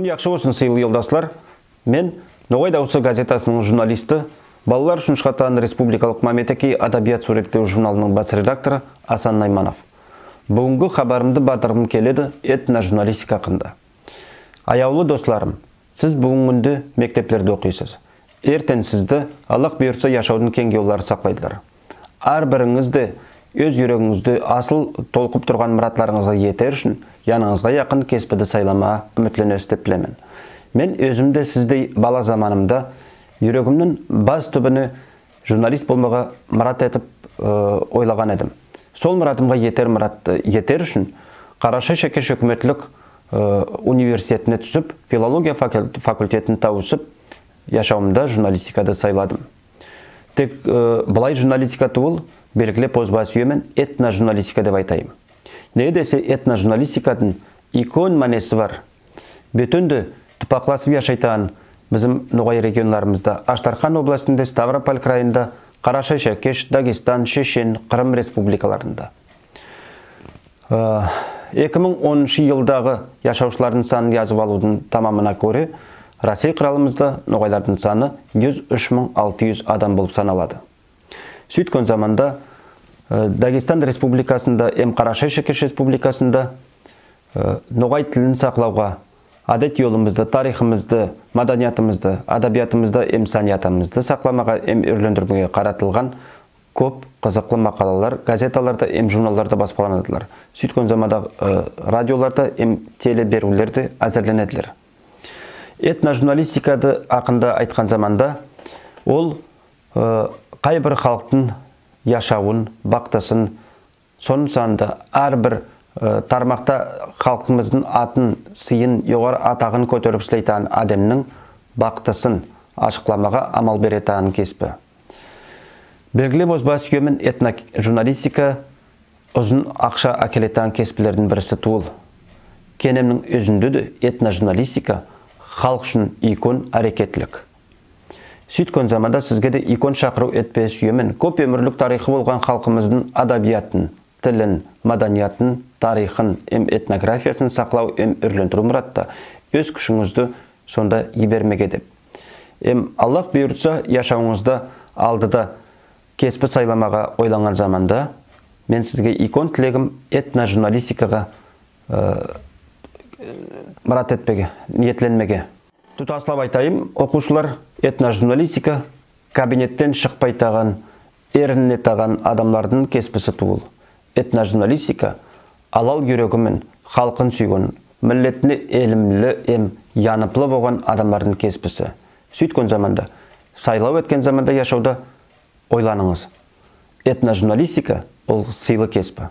Күн яқшы болсын, сыйлы елдаслар. Мен Ноғай дауысы газетасының журналисті, балалар үшін шығатын республикалық Мәметеке адабият суреттеу журналының бас редакторы Асан Найманов. Бүгінгі хабарымды батырғым келеді этножурналистика хақында. Аяулы достарым, сіз бүгінгі мектептерде оқисыз. Ертең сізді Аллах бұйыртса яшаудың кең жолдары сақлайдылар. Әрбіріңізді өз жүрегіңізді асыл толқып тұрған мұратларыңызға жетер үшін yanыңызға яқын кеспіді сайлама үмітленесіз деп білемін. Мен өзімді сіздей бала заманымда жүрегімнің бас түбіні журналист болмаға мұрат етіп ойлаған едім. Сол мұратымға етер үшін Қарашай Шәкеш үкіметтік университетіне түсіп, филология факультетін тауысып, яшауымда журналистикады сайладым. Тек бұлай журналистика туыл белгілі позбасүйемен этножурналистика деп айтайым. Не десе этножурналистикадың икон манесі бар. Бөтінді тұпақласып яшайтан біздің Ноғай регионларымызда Аштархан областында, Ставрополь крайында, Қарашай Шәкеш, Дагестан, Шешен, Қырым республикаларында. 2010 жылдағы яшаушылардың санын yazып алудың тамамына көре, Россия қыралымызда Ноғайлардың саны 103.600 адам болып саналады. Сөйткөн заманда Дагестан республикасында, Қарашай Шәкеш республикасында Ноғай тілін сақлауға, адет жолымызды, тарихымызды, маданиятымызды, адабиятымызды, саниятымызды сақламаға, өрлендірмеге қаратылған көп қызықлы мақалалар, газеталарда, журналдарда баспаланадылар. Сөйткөн заманда радиоларда, телеберулерді әзірленеділер. Этножурналистикады ақында айтқан заманда ол қай бір халықтың яшауын, бақтасын, соның санында әрбір тармақта халқымыздың атын, сыйын, жоғары атағын көтеріп сілейтан адамның бақтасын ашықламаға амал беретанын кеспі. Белгілі бозбас үйемен этножурналистика ұзын ақша әкелетан кеспілердің бірісі туыл. Кенемнің өзінде этножурналистика халық үшін икон әрекетлік. Сөйткөн заманда сізге де икон шақыру етпес үйемен көп өмірлік тарихы болған халқымыздың адабиятын, тілін, маданиятын, тарихын, этнографиясын сақлау, өрлендіру мұратта өз күшіңізді сонда ебермеге деп. Аллах бұйыртса яшауыңызда алдыда кеспі сайламаға ойланған заманда мен сізге икон тілегім этножурналистикаға мұрат етпеге, ниетленмеге. Тұтаслап айтайым, оқушылар этножурналистика кабинеттен шықпайтаған, ерінетаған адамлардың кеспісі туыл. Этножурналистика алал жүрегімен халқын сүйген, міллетіне елімлі, яныплы болған адамлардың кеспісі. Сөйткөн заманда, сайлау өткен заманда яшауда ойланыңыз. Этножурналистика ол сыйлы кеспі.